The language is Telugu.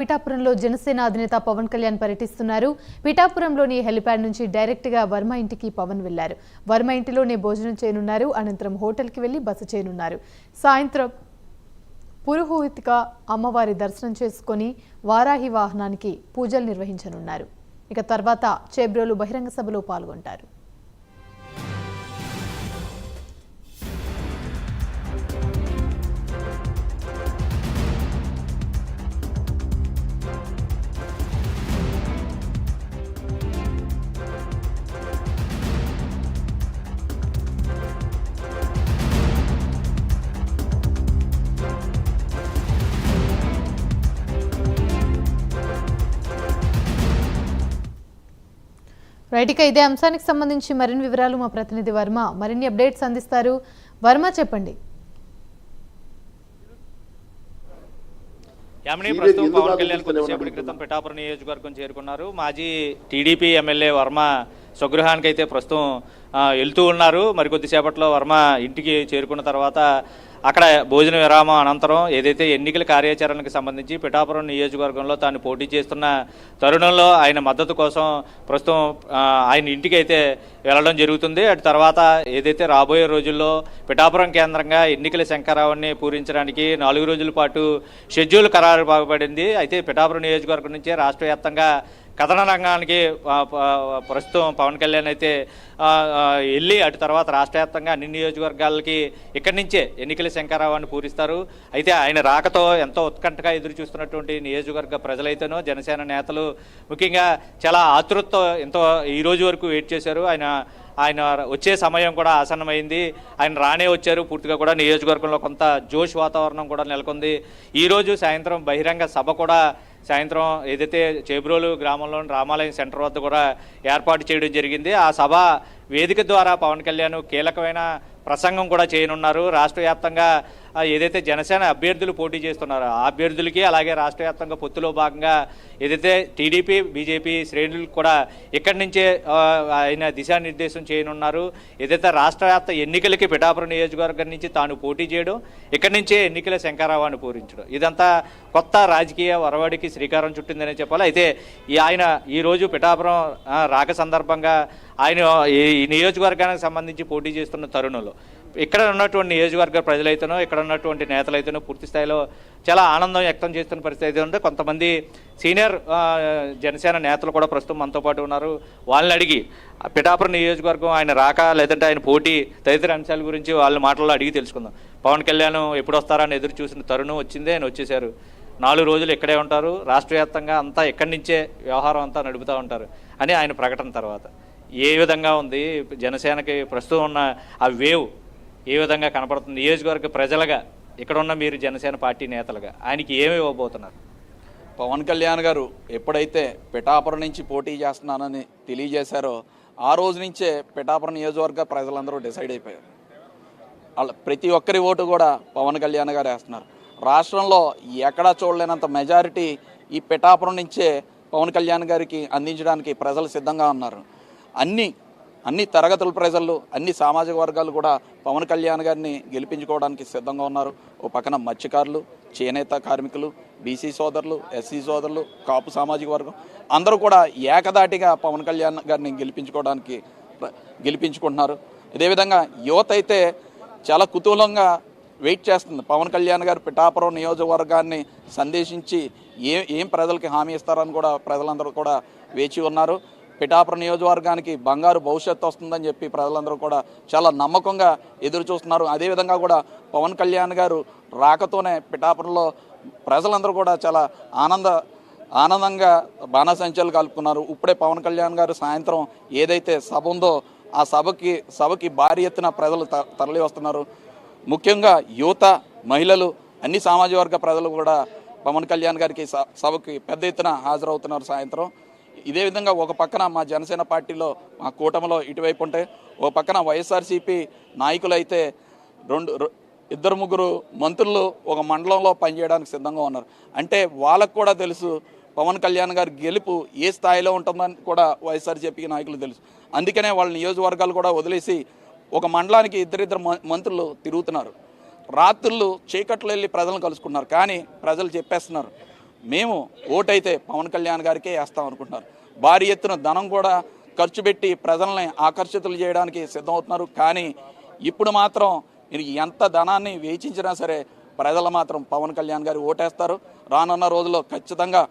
పిఠాపురంలో జనసేన అధినేత పవన్ కళ్యాణ్ పర్యటిస్తున్నారు. పిఠాపురంలోని హెలిప్యాడ్ నుంచి డైరెక్ట్ గా వర్మ ఇంటికి పవన్ వెళ్లారు. వర్మ ఇంటిలోనే భోజనం చేయనున్నారు. అనంతరం హోటల్ కి వెళ్లి బస చేయనున్నారు. సాయంత్రం పురోహితిక అమ్మవారి దర్శనం చేసుకుని వారాహి వాహనానికి పూజలు నిర్వహించనున్నారు. ఇక తర్వాత చేబ్రోలు బహిరంగ సభలో పాల్గొంటారు. రైట్, ఇక ఇదే అంశానికి సంబంధించి మరిన్ని వివరాలు మా ప్రతినిధి వర్మ మరిన్ని అప్డేట్స్ అందిస్తారు. వర్మ, చెప్పండి. యామిని ప్రస్తుతం పవన్ కళ్యాణ్ కొద్దిసేపటి క్రితం పిఠాపురం నియోజకవర్గం చేరుకున్నారు. మాజీ టీడీపీ ఎమ్మెల్యే వర్మ స్వగృహానికి అయితే ప్రస్తుతం వెళ్తూ ఉన్నారు. మరికొద్దిసేపట్లో వర్మ ఇంటికి చేరుకున్న తర్వాత అక్కడ భోజన విరామం అనంతరం ఏదైతే ఎన్నికల కార్యాచరణకు సంబంధించి పిఠాపురం నియోజకవర్గంలో తాను పోటీ చేస్తున్న తరుణంలో ఆయన మద్దతు కోసం ప్రస్తుతం ఆయన ఇంటికి అయితే వెళ్ళడం జరుగుతుంది. అటు తర్వాత ఏదైతే రాబోయే రోజుల్లో పిఠాపురం కేంద్రంగా ఎన్నికల శంఖారావాన్ని పూరించడానికి 4 రోజుల పాటు షెడ్యూల్ ఖరారు పడింది. అయితే పిఠాపురం నియోజకవర్గం నుంచే రాష్ట్ర వ్యాప్తంగా కథన రంగానికి ప్రస్తుతం పవన్ కళ్యాణ్ అయితే వెళ్ళి అటు తర్వాత రాష్ట్ర వ్యాప్తంగా అన్ని నియోజకవర్గాలకి ఇక్కడి నుంచే ఎన్నికల శంఖారావాన్ని పూరిస్తారు. అయితే ఆయన రాకతో ఎంతో ఉత్కంఠగా ఎదురు చూస్తున్నటువంటి నియోజకవర్గ ప్రజలైతేనో జనసేన నేతలు ముఖ్యంగా చాలా ఆతృతతో ఎంతో ఈ రోజు వరకు వెయిట్ చేశారు. ఆయన వచ్చే సమయం కూడా ఆసన్నమైంది. ఆయన రానే వచ్చారు. పూర్తిగా కూడా నియోజకవర్గంలో కొంత జోష్ వాతావరణం కూడా నెలకొంది. ఈరోజు సాయంత్రం బహిరంగ సభ కూడా సాయంత్రం ఏదైతే చేబ్రోలు గ్రామంలోని రామాలయం సెంటర్ వద్ద కూడా ఏర్పాటు చేయడం జరిగింది. ఆ సభ వేదిక ద్వారా పవన్ కళ్యాణ్ కీలకమైన ప్రసంగం కూడా చేయనున్నారు. రాష్ట్ర వ్యాప్తంగా ఏదైతే జనసేన అభ్యర్థులు పోటీ చేస్తున్నారో ఆ అభ్యర్థులకి, అలాగే రాష్ట్ర వ్యాప్తంగా పొత్తులో భాగంగా ఏదైతే టీడీపీ బీజేపీ శ్రేణులకు కూడా ఇక్కడి నుంచే ఆయన దిశానిర్దేశం చేయనున్నారు. ఏదైతే రాష్ట్ర వ్యాప్త ఎన్నికలకి పిఠాపురం నియోజకవర్గం నుంచి తాను పోటీ చేయడం, ఇక్కడి నుంచే ఎన్నికల శంఖారావాన్ని పూరించడం, ఇదంతా కొత్త రాజకీయ వరవడికి శ్రీకారం చుట్టిందనే చెప్పాలి. అయితే ఆయన ఈరోజు పిఠాపురం రాక సందర్భంగా ఆయన ఈ నియోజకవర్గానికి సంబంధించి పోటీ చేస్తున్న తరుణంలో ఇక్కడ ఉన్నటువంటి నియోజకవర్గ ప్రజలైతేనో ఇక్కడ ఉన్నటువంటి నేతలైతేనో పూర్తి స్థాయిలో చాలా ఆనందం వ్యక్తం చేస్తున్న పరిస్థితి అయితే ఉంటే కొంతమంది సీనియర్ జనసేన నేతలు కూడా ప్రస్తుతం మనతో పాటు ఉన్నారు. వాళ్ళని అడిగి పిఠాపురం నియోజకవర్గం ఆయన రాక లేదంటే ఆయన పోటీ తదితర అంశాల గురించి వాళ్ళ మాటల్లో అడిగి తెలుసుకుందాం. పవన్ కళ్యాణ్ ఎప్పుడు వస్తారని ఎదురు చూసిన తరుణం వచ్చిందే, ఆయన వచ్చేసారు. 4 రోజులు ఇక్కడే ఉంటారు. రాష్ట్ర వ్యాప్తంగా అంతా ఇక్కడి నుంచే వ్యవహారం అంతా నడుపుతూ ఉంటారు అని ఆయన ప్రకటన తర్వాత ఏ విధంగా ఉంది జనసేనకి ప్రస్తుతం ఉన్న ఆ వేవ్ ఏ విధంగా కనపడుతుంది? నియోజకవర్గ ప్రజలుగా ఇక్కడ ఉన్న మీరు జనసేన పార్టీ నేతలుగా ఆయనకి ఏమి ఇవ్వబోతున్నారు? పవన్ కళ్యాణ్ గారు ఎప్పుడైతే పిఠాపురం నుంచి పోటీ చేస్తున్నానని తెలియజేశారో ఆ రోజు నుంచే పిఠాపురం నియోజకవర్గ ప్రజలందరూ డిసైడ్ అయిపోయారు. వాళ్ళ ప్రతి ఒక్కరి ఓటు కూడా పవన్ కళ్యాణ్ గారు వేస్తున్నారు. రాష్ట్రంలో ఎక్కడా చూడలేనంత మెజారిటీ ఈ పిఠాపురం నుంచే పవన్ కళ్యాణ్ గారికి అందించడానికి ప్రజలు సిద్ధంగా ఉన్నారు. అన్ని తరగతుల ప్రజలు, అన్ని సామాజిక వర్గాలు కూడా పవన్ కళ్యాణ్ గారిని గెలిపించుకోవడానికి సిద్ధంగా ఉన్నారు. ఓ పక్కన మత్స్యకారులు, చేనేత కార్మికులు, బీసీ సోదరులు, ఎస్సీ సోదరులు, కాపు సామాజిక వర్గం అందరూ కూడా ఏకదాటిగా పవన్ కళ్యాణ్ గారిని గెలిపించుకుంటున్నారు. అదేవిధంగా యువత అయితే చాలా కుతూహలంగా వెయిట్ చేస్తుంది. పవన్ కళ్యాణ్ గారు పిఠాపురం నియోజకవర్గాన్ని సందేశించి ఏం ప్రజలకి హామీ ఇస్తారని కూడా ప్రజలందరూ కూడా వేచి ఉన్నారు. పిఠాపురం నియోజకవర్గానికి బంగారు భవిష్యత్తు వస్తుందని చెప్పి ప్రజలందరూ కూడా చాలా నమ్మకంగా ఎదురు చూస్తున్నారు. అదేవిధంగా కూడా పవన్ కళ్యాణ్ గారు రాకతోనే పిఠాపురంలో ప్రజలందరూ కూడా చాలా ఆనందంగా బాణసంచాలు కలుపుకున్నారు. ఇప్పుడే పవన్ కళ్యాణ్ గారు సాయంత్రం ఏదైతే సభ ఉందో ఆ సభకి భారీ ఎత్తున ప్రజలు తరలి వస్తున్నారు. ముఖ్యంగా యువత, మహిళలు, అన్ని సామాజిక వర్గ ప్రజలు కూడా పవన్ కళ్యాణ్ గారికి సభకి పెద్ద ఎత్తున హాజరవుతున్నారు సాయంత్రం. ఇదే విధంగా ఒక పక్కన మా జనసేన పార్టీలో మా కూటమిలో ఇటువైపు ఉంటే ఒక పక్కన వైఎస్ఆర్సీపీ నాయకులు అయితే 2-3 మంత్రులు ఒక మండలంలో పనిచేయడానికి సిద్ధంగా ఉన్నారు. అంటే వాళ్ళకు కూడా తెలుసు పవన్ కళ్యాణ్ గారి గెలుపు ఏ స్థాయిలో ఉంటుందని కూడా వైఎస్ఆర్సీపీ నాయకులు తెలుసు. అందుకనే వాళ్ళ నియోజకవర్గాలు కూడా వదిలేసి ఒక మండలానికి ఇద్దరిద్దరు మంత్రులు తిరుగుతున్నారు. రాత్రులు చీకట్లో వెళ్ళి ప్రజలను కలుసుకున్నారు. కానీ ప్రజలు చెప్పేస్తున్నారు మేము ఓటైతే పవన్ కళ్యాణ్ గారికే వేస్తాం అనుకుంటున్నారు. భారీ ఎత్తున ధనం కూడా ఖర్చు పెట్టి ప్రజల్ని ఆకర్షితులు చేయడానికి సిద్ధమవుతున్నారు. కానీ ఇప్పుడు మాత్రం ఎంత ధనాన్ని వేచించినా సరే ప్రజలు మాత్రం పవన్ కళ్యాణ్ గారు ఓటేస్తారు. రానున్న రోజుల్లో ఖచ్చితంగా